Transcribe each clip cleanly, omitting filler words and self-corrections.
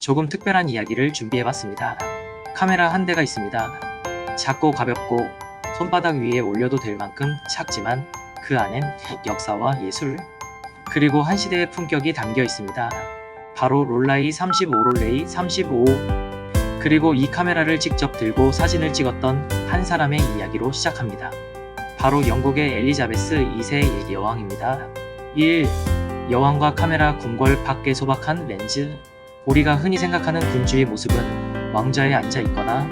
조금 특별한 이야기를 준비해봤습니다. 카메라 한 대가 있습니다. 작고 가볍고 손바닥 위에 올려도 될 만큼 작지만 그 안엔 역사와 예술, 그리고 한 시대의 품격이 담겨 있습니다. 바로 롤라이 35 롤레이 35. 그리고 이 카메라를 직접 들고 사진을 찍었던 한 사람의 이야기로 시작합니다. 바로 영국의 엘리자베스 2세 여왕입니다. 1. 여왕과 카메라 궁궐 밖에 소박한 렌즈. 우리가 흔히 생각하는 군주의 모습은 왕좌에 앉아 있거나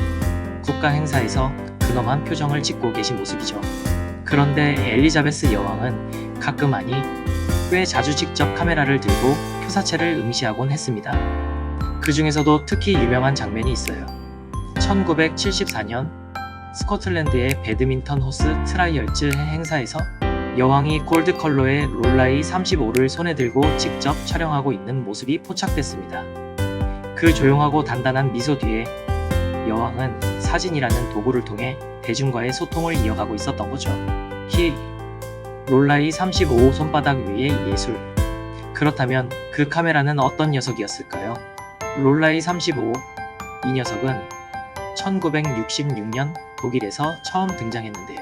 국가 행사에서 근엄한 표정을 짓고 계신 모습이죠. 그런데 엘리자베스 여왕은 가끔 아니 꽤 자주 직접 카메라를 들고 표사체를 응시하곤 했습니다. 그 중에서도 특히 유명한 장면이 있어요. 1974년 스코틀랜드의 배드민턴 호스 트라이얼즈 행사에서 여왕이 골드 컬러의 롤라이 35를 손에 들고 직접 촬영하고 있는 모습이 포착됐습니다. 그 조용하고 단단한 미소 뒤에 여왕은 사진이라는 도구를 통해 대중과의 소통을 이어가고 있었던 거죠. 롤라이 35 손바닥 위의 예술. 그렇다면 그 카메라는 어떤 녀석이었을까요? 롤라이 35. 이 녀석은 1966년 독일에서 처음 등장했는데요.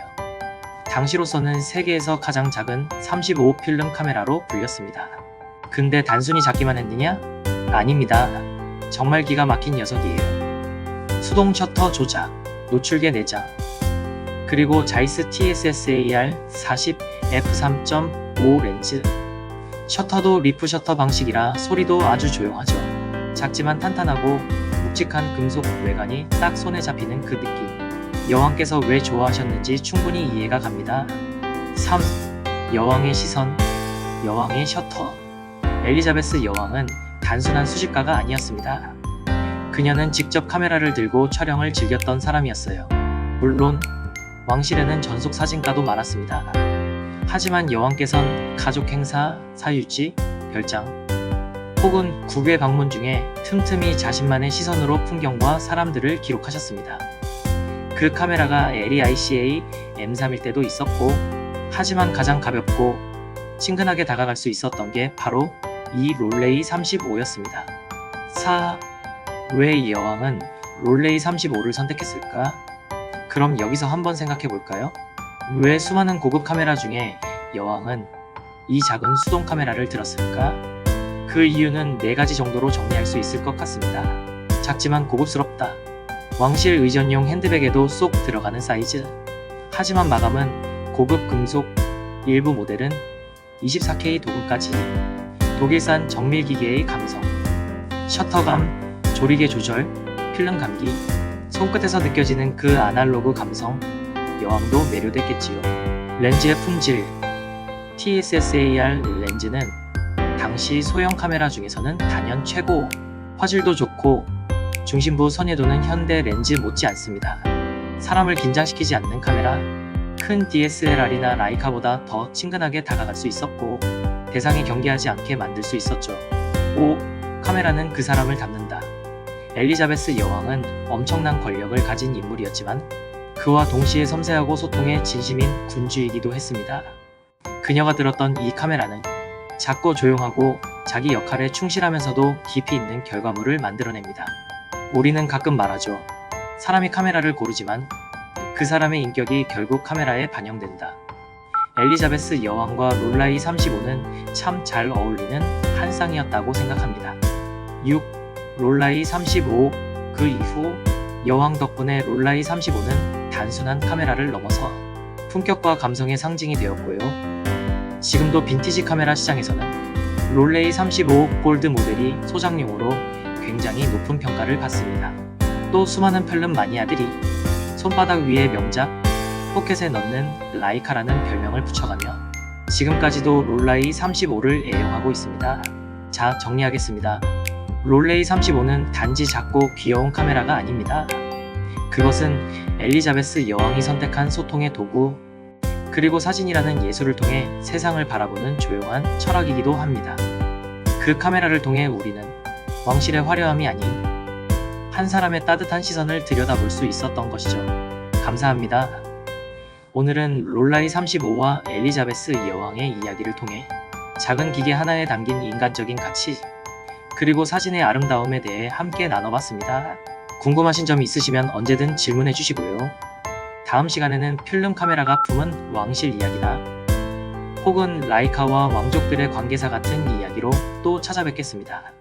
당시로서는 세계에서 가장 작은 35 필름 카메라로 불렸습니다. 근데 단순히 작기만 했느냐? 아닙니다. 정말 기가 막힌 녀석이에요. 수동 셔터 조작, 노출계 내장, 그리고 자이스 TSSAR 40 f3.5 렌즈. 셔터도 리프 셔터 방식이라 소리도 아주 조용하죠. 작지만 탄탄하고 묵직한 금속 외관이 딱 손에 잡히는 그 느낌. 여왕께서 왜 좋아하셨는지 충분히 이해가 갑니다. 3. 여왕의 시선, 여왕의 셔터. 엘리자베스 여왕은 단순한 수집가가 아니었습니다. 그녀는 직접 카메라를 들고 촬영을 즐겼던 사람이었어요. 물론 왕실에는 전속 사진가도 많았습니다. 하지만 여왕께선 가족 행사, 사유지, 별장, 혹은 국외 방문 중에 틈틈이 자신만의 시선으로 풍경과 사람들을 기록하셨습니다. 그 카메라가 LEICA M3일 때도 있었고, 하지만 가장 가볍고 친근하게 다가갈 수 있었던 게 바로 이 롤레이 35였습니다. 4. 왜 여왕은 롤레이 35를 선택했을까? 그럼 여기서 한번 생각해 볼까요? 왜 수많은 고급 카메라 중에 여왕은 이 작은 수동 카메라를 들었을까? 그 이유는 4가지 정도로 정리할 수 있을 것 같습니다. 작지만 고급스럽다. 왕실 의전용 핸드백에도 쏙 들어가는 사이즈. 하지만 마감은 고급 금속, 일부 모델은 24K 도금까지. 독일산 정밀기계의 감성. 셔터감, 조리개 조절, 필름 감기. 손끝에서 느껴지는 그 아날로그 감성. 여왕도 매료됐겠지요. 렌즈의 품질. TSSAR 렌즈는 당시 소형 카메라 중에서는 단연 최고. 화질도 좋고 중심부 선예도는 현대 렌즈 못지 않습니다. 사람을 긴장시키지 않는 카메라. 큰 DSLR이나 라이카보다 더 친근하게 다가갈 수 있었고 대상이 경계하지 않게 만들 수 있었죠. 5. 카메라는 그 사람을 담는다. 엘리자베스 여왕은 엄청난 권력을 가진 인물이었지만 그와 동시에 섬세하고 소통에 진심인 군주이기도 했습니다. 그녀가 들었던 이 카메라는 작고 조용하고 자기 역할에 충실하면서도 깊이 있는 결과물을 만들어냅니다. 우리는 가끔 말하죠. 사람이 카메라를 고르지만 그 사람의 인격이 결국 카메라에 반영된다. 엘리자베스 여왕과 롤라이 35는 참 잘 어울리는 한 쌍이었다고 생각합니다. 6. 롤라이 35. 그 이후 여왕 덕분에 롤라이 35는 단순한 카메라를 넘어서 품격과 감성의 상징이 되었고요. 지금도 빈티지 카메라 시장에서는 롤레이 35 골드 모델이 소장용으로 굉장히 높은 평가를 받습니다. 또 수많은 필름 마니아들이 손바닥 위에 명작 포켓에 넣는 라이카라는 별명을 붙여가며 지금까지도 롤라이 35를 애용하고 있습니다. 자, 정리하겠습니다. 롤레이 35는 단지 작고 귀여운 카메라가 아닙니다. 그것은 엘리자베스 여왕이 선택한 소통의 도구, 그리고 사진이라는 예술을 통해 세상을 바라보는 조용한 철학이기도 합니다. 그 카메라를 통해 우리는 왕실의 화려함이 아닌 한 사람의 따뜻한 시선을 들여다볼 수 있었던 것이죠. 감사합니다. 오늘은 롤라이 35와 엘리자베스 여왕의 이야기를 통해 작은 기계 하나에 담긴 인간적인 가치, 그리고 사진의 아름다움에 대해 함께 나눠봤습니다. 궁금하신 점이 있으시면 언제든 질문해 주시고요. 다음 시간에는 필름 카메라가 품은 왕실 이야기다, 혹은 라이카와 왕족들의 관계사 같은 이야기로 또 찾아뵙겠습니다.